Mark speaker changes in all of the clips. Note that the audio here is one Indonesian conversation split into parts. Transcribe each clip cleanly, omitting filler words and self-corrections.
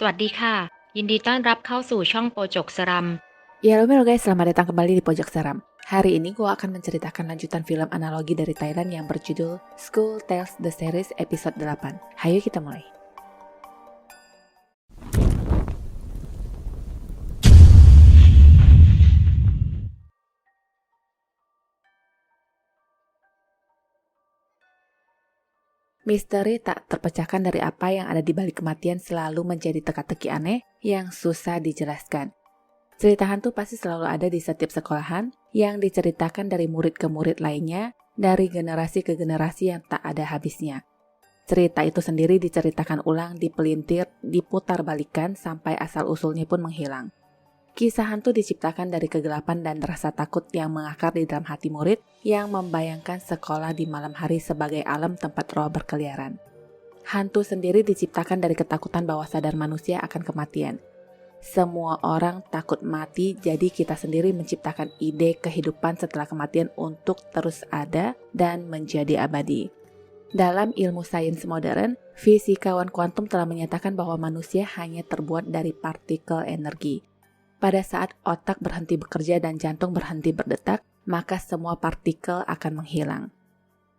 Speaker 1: สวัสดีค่ะยินดีต้อนรับเข้าสู่ช่องโปจกสรัม
Speaker 2: Ya halo guys, selamat datang kembali di Pojok Seram. Hari ini gue akan menceritakan lanjutan film analogi dari Thailand yang berjudul School Tales The Series episode 8. Hayo kita mulai. Misteri tak terpecahkan dari apa yang ada di balik kematian selalu menjadi teka-teki aneh yang susah dijelaskan. Cerita hantu pasti selalu ada di setiap sekolahan yang diceritakan dari murid ke murid lainnya, dari generasi ke generasi yang tak ada habisnya. Cerita itu sendiri diceritakan ulang, dipelintir, diputar balikan sampai asal-usulnya pun menghilang. Kisah hantu diciptakan dari kegelapan dan rasa takut yang mengakar di dalam hati murid yang membayangkan sekolah di malam hari sebagai alam tempat roh berkeliaran. Hantu sendiri diciptakan dari ketakutan bawah sadar manusia akan kematian. Semua orang takut mati, jadi kita sendiri menciptakan ide kehidupan setelah kematian untuk terus ada dan menjadi abadi. Dalam ilmu sains modern, fisikawan kuantum telah menyatakan bahwa manusia hanya terbuat dari partikel energi. Pada saat otak berhenti bekerja dan jantung berhenti berdetak, maka semua partikel akan menghilang.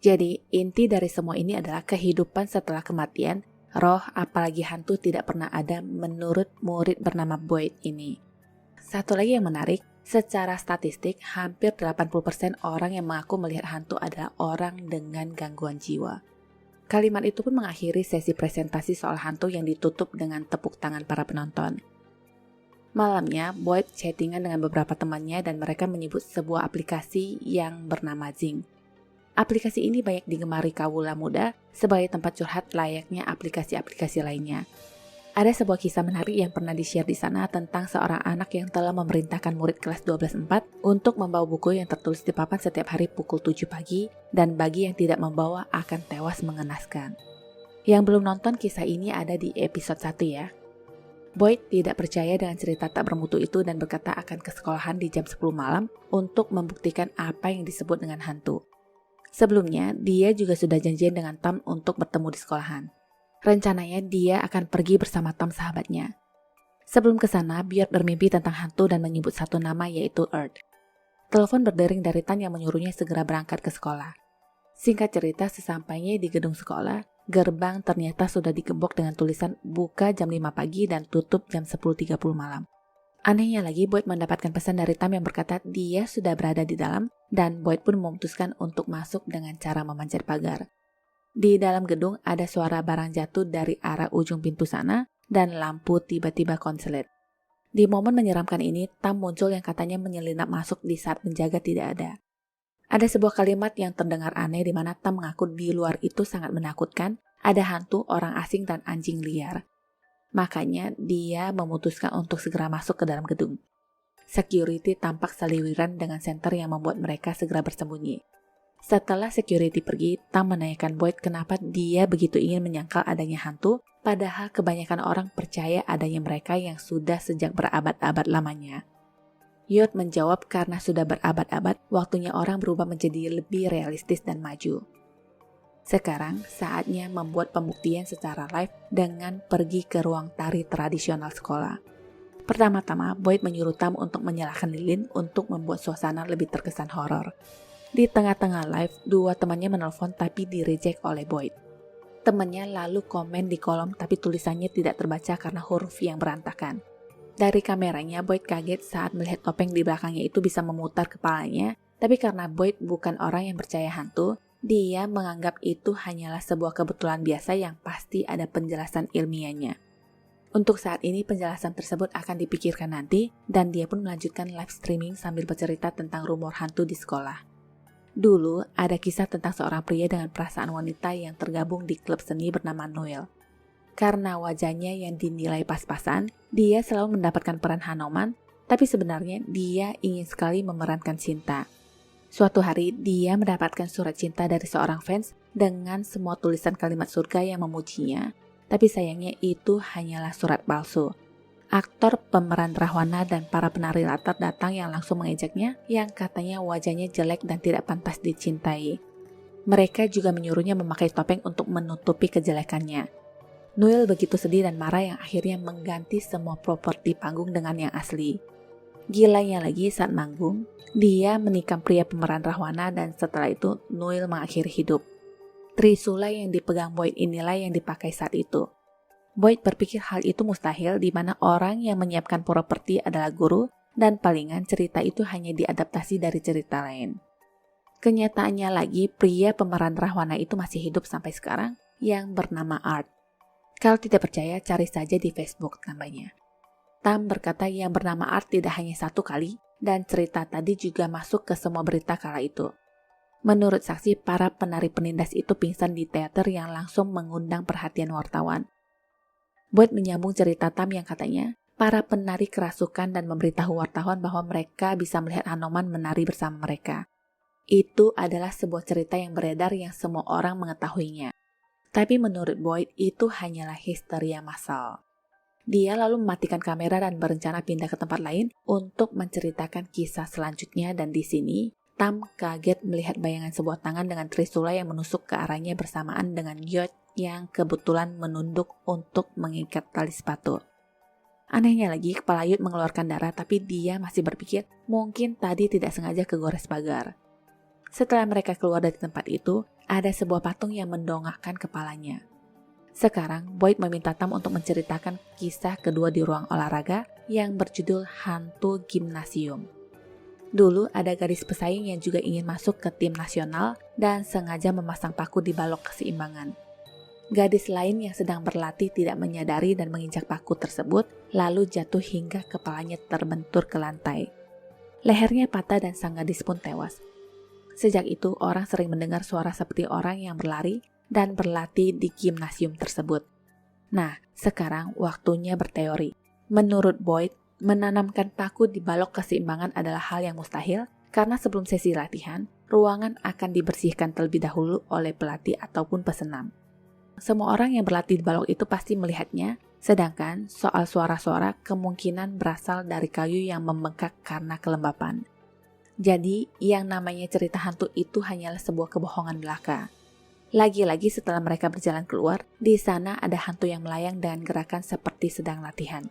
Speaker 2: Jadi, inti dari semua ini adalah kehidupan setelah kematian. Roh apalagi hantu tidak pernah ada menurut murid bernama Boyd ini. Satu lagi yang menarik, secara statistik hampir 80% orang yang mengaku melihat hantu adalah orang dengan gangguan jiwa. Kalimat itu pun mengakhiri sesi presentasi soal hantu yang ditutup dengan tepuk tangan para penonton. Malamnya, Boyd chattingan dengan beberapa temannya dan mereka menyebut sebuah aplikasi yang bernama Zing. Aplikasi ini banyak digemari kawula muda sebagai tempat curhat layaknya aplikasi-aplikasi lainnya. Ada sebuah kisah menarik yang pernah di-share di sana tentang seorang anak yang telah memerintahkan murid kelas 12-4 untuk membawa buku yang tertulis di papan setiap hari pukul 7 pagi dan bagi yang tidak membawa akan tewas mengenaskan. Yang belum nonton kisah ini ada di episode 1 ya. Boyd tidak percaya dengan cerita tak bermutu itu dan berkata akan ke sekolahan di jam 10 malam untuk membuktikan apa yang disebut dengan hantu. Sebelumnya, dia juga sudah janjian dengan Tom untuk bertemu di sekolahan. Rencananya dia akan pergi bersama Tom sahabatnya. Sebelum ke sana, Björk bermimpi tentang hantu dan menyebut satu nama yaitu Earth. Telepon berdering dari Tan yang menyuruhnya segera berangkat ke sekolah. Singkat cerita, sesampainya di gedung sekolah, gerbang ternyata sudah digembok dengan tulisan buka jam 5 pagi dan tutup jam 10.30 malam. Anehnya lagi, Boyd mendapatkan pesan dari Tam yang berkata dia sudah berada di dalam dan Boyd pun memutuskan untuk masuk dengan cara memanjat pagar. Di dalam gedung ada suara barang jatuh dari arah ujung pintu sana dan lampu tiba-tiba konslet. Di momen menyeramkan ini, Tam muncul yang katanya menyelinap masuk di saat penjaga tidak ada. Ada sebuah kalimat yang terdengar aneh di mana Tam mengaku di luar itu sangat menakutkan, ada hantu, orang asing, dan anjing liar. Makanya dia memutuskan untuk segera masuk ke dalam gedung. Security tampak seliwiran dengan senter yang membuat mereka segera bersembunyi. Setelah security pergi, Tam menanyakan Boyd kenapa dia begitu ingin menyangkal adanya hantu, padahal kebanyakan orang percaya adanya mereka yang sudah sejak berabad-abad lamanya. Yod menjawab karena sudah berabad-abad, waktunya orang berubah menjadi lebih realistis dan maju. Sekarang saatnya membuat pembuktian secara live dengan pergi ke ruang tari tradisional sekolah. Pertama-tama, Boyd menyuruh Tam untuk menyalakan lilin untuk membuat suasana lebih terkesan horor. Di tengah-tengah live, dua temannya menelpon tapi di-reject oleh Boyd. Temannya lalu komen di kolom tapi tulisannya tidak terbaca karena huruf yang berantakan. Dari kameranya, Boyd kaget saat melihat topeng di belakangnya itu bisa memutar kepalanya, tapi karena Boyd bukan orang yang percaya hantu, dia menganggap itu hanyalah sebuah kebetulan biasa yang pasti ada penjelasan ilmiahnya. Untuk saat ini, penjelasan tersebut akan dipikirkan nanti, dan dia pun melanjutkan live streaming sambil bercerita tentang rumor hantu di sekolah. Dulu, ada kisah tentang seorang pria dengan perasaan wanita yang tergabung di klub seni bernama Noel. Karena wajahnya yang dinilai pas-pasan, dia selalu mendapatkan peran Hanoman, tapi sebenarnya dia ingin sekali memerankan cinta. Suatu hari, dia mendapatkan surat cinta dari seorang fans dengan semua tulisan kalimat surga yang memujinya, tapi sayangnya itu hanyalah surat palsu. Aktor pemeran Rahwana dan para penari latar datang yang langsung mengejaknya, yang katanya wajahnya jelek dan tidak pantas dicintai. Mereka juga menyuruhnya memakai topeng untuk menutupi kejelekannya. Noel begitu sedih dan marah yang akhirnya mengganti semua properti panggung dengan yang asli. Gilanya lagi saat manggung, dia menikam pria pemeran Rahwana dan setelah itu Noel mengakhiri hidup. Trisula yang dipegang Boyd inilah yang dipakai saat itu. Boyd berpikir hal itu mustahil di mana orang yang menyiapkan properti adalah guru dan palingan cerita itu hanya diadaptasi dari cerita lain. Kenyataannya lagi pria pemeran Rahwana itu masih hidup sampai sekarang yang bernama Art. Kalau tidak percaya, cari saja di Facebook namanya. Tam berkata yang bernama Art tidak hanya satu kali, dan cerita tadi juga masuk ke semua berita kala itu. Menurut saksi, para penari penindas itu pingsan di teater yang langsung mengundang perhatian wartawan. Boyd menyambung cerita Tam yang katanya, para penari kerasukan dan memberitahu wartawan bahwa mereka bisa melihat Hanuman menari bersama mereka. Itu adalah sebuah cerita yang beredar yang semua orang mengetahuinya. Tapi menurut Boyd, itu hanyalah histeria massal. Dia lalu mematikan kamera dan berencana pindah ke tempat lain untuk menceritakan kisah selanjutnya dan di sini, Tam kaget melihat bayangan sebuah tangan dengan trisula yang menusuk ke arahnya bersamaan dengan George yang kebetulan menunduk untuk mengikat tali sepatu. Anehnya lagi, kepala Yud mengeluarkan darah tapi dia masih berpikir mungkin tadi tidak sengaja kegores pagar. Setelah mereka keluar dari tempat itu, ada sebuah patung yang mendongakkan kepalanya. Sekarang, Boyd meminta Tam untuk menceritakan kisah kedua di ruang olahraga yang berjudul Hantu Gimnasium. Dulu ada gadis pesaing yang juga ingin masuk ke tim nasional dan sengaja memasang paku di balok keseimbangan. Gadis lain yang sedang berlatih tidak menyadari dan menginjak paku tersebut, lalu jatuh hingga kepalanya terbentur ke lantai. Lehernya patah dan sang gadis pun tewas. Sejak itu, orang sering mendengar suara seperti orang yang berlari dan berlatih di gimnasium tersebut. Nah, sekarang waktunya berteori. Menurut Boyd, menanamkan paku di balok keseimbangan adalah hal yang mustahil karena sebelum sesi latihan, ruangan akan dibersihkan terlebih dahulu oleh pelatih ataupun pesenam. Semua orang yang berlatih di balok itu pasti melihatnya, sedangkan soal suara-suara kemungkinan berasal dari kayu yang membengkak karena kelembapan. Jadi, yang namanya cerita hantu itu hanyalah sebuah kebohongan belaka. Lagi-lagi setelah mereka berjalan keluar, di sana ada hantu yang melayang dengan gerakan seperti sedang latihan.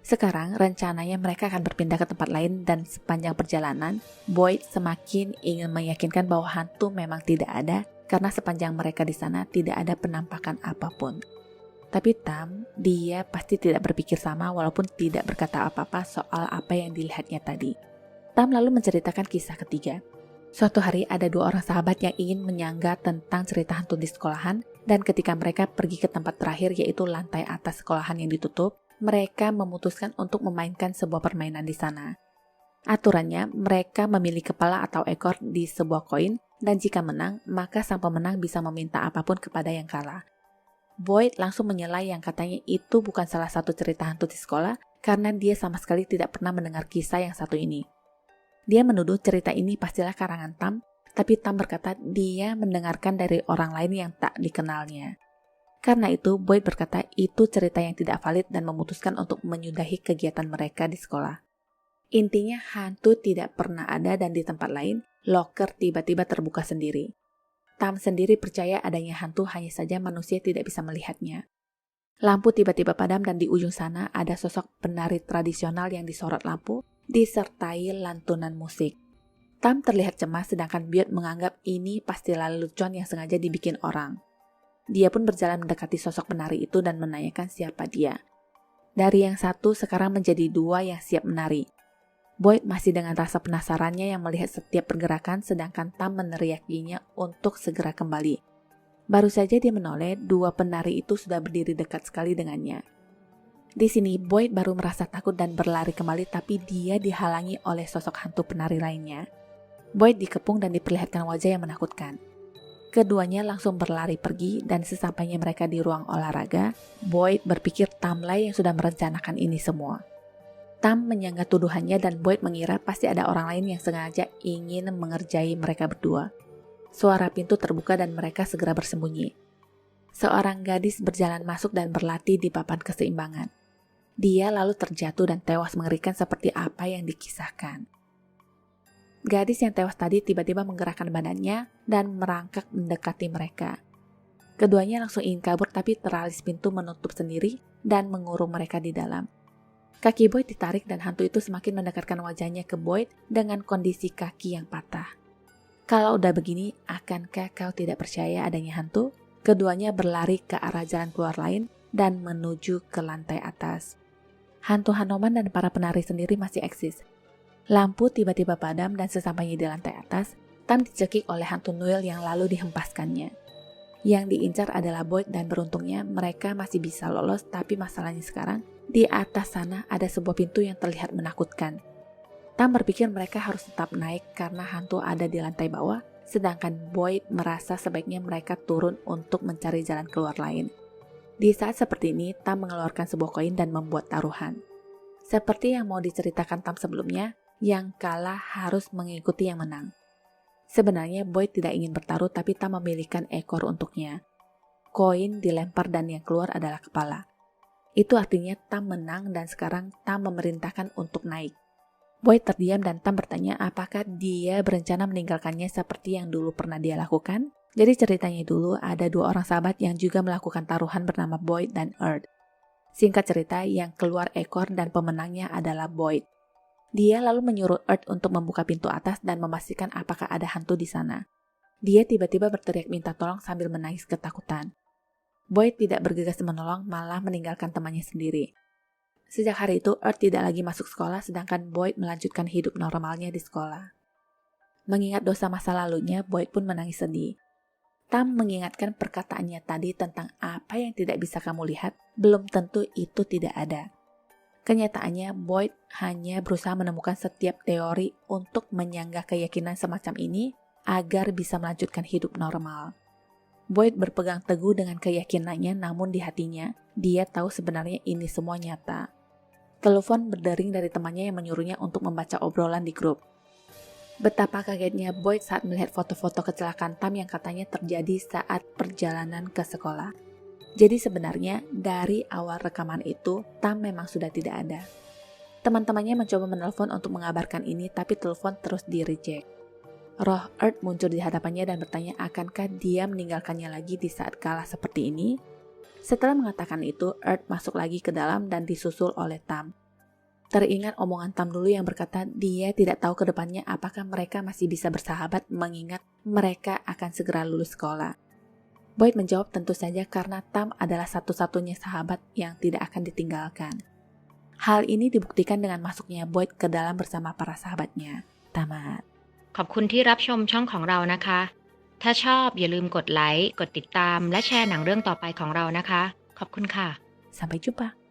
Speaker 2: Sekarang, rencananya mereka akan berpindah ke tempat lain dan sepanjang perjalanan, Boyd semakin ingin meyakinkan bahwa hantu memang tidak ada karena sepanjang mereka di sana tidak ada penampakan apapun. Tapi Tam, dia pasti tidak berpikir sama walaupun tidak berkata apa-apa soal apa yang dilihatnya tadi. Tam lalu menceritakan kisah ketiga. Suatu hari ada dua orang sahabat yang ingin menyangga tentang cerita hantu di sekolahan dan ketika mereka pergi ke tempat terakhir yaitu lantai atas sekolahan yang ditutup, mereka memutuskan untuk memainkan sebuah permainan di sana. Aturannya, mereka memilih kepala atau ekor di sebuah koin dan jika menang, maka sang pemenang bisa meminta apapun kepada yang kalah. Boyd langsung menyela yang katanya itu bukan salah satu cerita hantu di sekolah karena dia sama sekali tidak pernah mendengar kisah yang satu ini. Dia menuduh cerita ini pastilah karangan Tam, tapi Tam berkata dia mendengarkan dari orang lain yang tak dikenalnya. Karena itu, Boyd berkata itu cerita yang tidak valid dan memutuskan untuk menyudahi kegiatan mereka di sekolah. Intinya hantu tidak pernah ada dan di tempat lain, loker tiba-tiba terbuka sendiri. Tam sendiri percaya adanya hantu hanya saja manusia tidak bisa melihatnya. Lampu tiba-tiba padam dan di ujung sana ada sosok penari tradisional yang disorot lampu, disertai lantunan musik. Tam terlihat cemas sedangkan Boyd menganggap ini pastilah lelucon yang sengaja dibikin orang. Dia pun berjalan mendekati sosok penari itu dan menanyakan siapa dia. Dari yang satu sekarang menjadi dua yang siap menari. Boyd masih dengan rasa penasarannya yang melihat setiap pergerakan sedangkan Tam meneriakinya untuk segera kembali. Baru saja dia menoleh, dua penari itu sudah berdiri dekat sekali dengannya. Di sini Boyd baru merasa takut dan berlari kembali tapi dia dihalangi oleh sosok hantu penari lainnya. Boyd dikepung dan diperlihatkan wajah yang menakutkan. Keduanya langsung berlari pergi dan sesampainya mereka di ruang olahraga, Boyd berpikir Tamlah yang sudah merencanakan ini semua. Tam menyanggah tuduhannya dan Boyd mengira pasti ada orang lain yang sengaja ingin mengerjai mereka berdua. Suara pintu terbuka dan mereka segera bersembunyi. Seorang gadis berjalan masuk dan berlatih di papan keseimbangan. Dia lalu terjatuh dan tewas mengerikan seperti apa yang dikisahkan. Gadis yang tewas tadi tiba-tiba menggerakkan badannya dan merangkak mendekati mereka. Keduanya langsung ingin kabur tapi teralis pintu menutup sendiri dan mengurung mereka di dalam. Kaki Boyd ditarik dan hantu itu semakin mendekatkan wajahnya ke Boyd dengan kondisi kaki yang patah. Kalau udah begini, akankah kau tidak percaya adanya hantu? Keduanya berlari ke arah jalan keluar lain dan menuju ke lantai atas. Hantu Hanoman dan para penari sendiri masih eksis. Lampu tiba-tiba padam dan sesampainya di lantai atas, Tam dicekik oleh hantu Noel yang lalu dihempaskannya. Yang diincar adalah Boyd dan beruntungnya mereka masih bisa lolos, tapi masalahnya sekarang di atas sana ada sebuah pintu yang terlihat menakutkan. Tam berpikir mereka harus tetap naik karena hantu ada di lantai bawah, sedangkan Boyd merasa sebaiknya mereka turun untuk mencari jalan keluar lain. Di saat seperti ini, Tam mengeluarkan sebuah koin dan membuat taruhan. Seperti yang mau diceritakan Tam sebelumnya, yang kalah harus mengikuti yang menang. Sebenarnya Boyd tidak ingin bertaruh tapi Tam memilihkan ekor untuknya. Koin dilempar dan yang keluar adalah kepala. Itu artinya Tam menang dan sekarang Tam memerintahkan untuk naik. Boyd terdiam dan Tam bertanya apakah dia berencana meninggalkannya seperti yang dulu pernah dia lakukan. Jadi ceritanya dulu ada dua orang sahabat yang juga melakukan taruhan bernama Boyd dan Earth. Singkat cerita, yang keluar ekor dan pemenangnya adalah Boyd. Dia lalu menyuruh Earth untuk membuka pintu atas dan memastikan apakah ada hantu di sana. Dia tiba-tiba berteriak minta tolong sambil menangis ketakutan. Boyd tidak bergegas menolong, malah meninggalkan temannya sendiri. Sejak hari itu, Earth tidak lagi masuk sekolah, sedangkan Boyd melanjutkan hidup normalnya di sekolah. Mengingat dosa masa lalunya, Boyd pun menangis sedih. Tam mengingatkan perkataannya tadi tentang apa yang tidak bisa kamu lihat, belum tentu itu tidak ada. Kenyataannya, Boyd hanya berusaha menemukan setiap teori untuk menyanggah keyakinan semacam ini agar bisa melanjutkan hidup normal. Boyd berpegang teguh dengan keyakinannya, namun di hatinya, dia tahu sebenarnya ini semua nyata. Telepon berdering dari temannya yang menyuruhnya untuk membaca obrolan di grup. Betapa kagetnya Boyd saat melihat foto-foto kecelakaan Tam yang katanya terjadi saat perjalanan ke sekolah. Jadi sebenarnya dari awal rekaman itu, Tam memang sudah tidak ada. Teman-temannya mencoba menelpon untuk mengabarkan ini, tapi telepon terus di-reject. Roh Earth muncul di hadapannya dan bertanya akankah dia meninggalkannya lagi di saat kalah seperti ini. Setelah mengatakan itu, Earth masuk lagi ke dalam dan disusul oleh Tam. Teringat omongan Tam dulu yang berkata dia tidak tahu ke depannya apakah mereka masih bisa bersahabat mengingat mereka akan segera lulus sekolah. Boyd menjawab tentu saja karena Tam adalah satu-satunya sahabat yang tidak akan ditinggalkan. Hal ini dibuktikan dengan masuknya Boyd ke dalam bersama para sahabatnya. Tamat.
Speaker 1: ขอบคุณที่รับชมช่องของเรานะคะ ถ้าชอบอย่าลืมกดไลค์ กดติดตาม และแชร์หนังเรื่องต่อไปของเรานะคะ ขอบคุณค่ะ
Speaker 2: Sampai jumpa.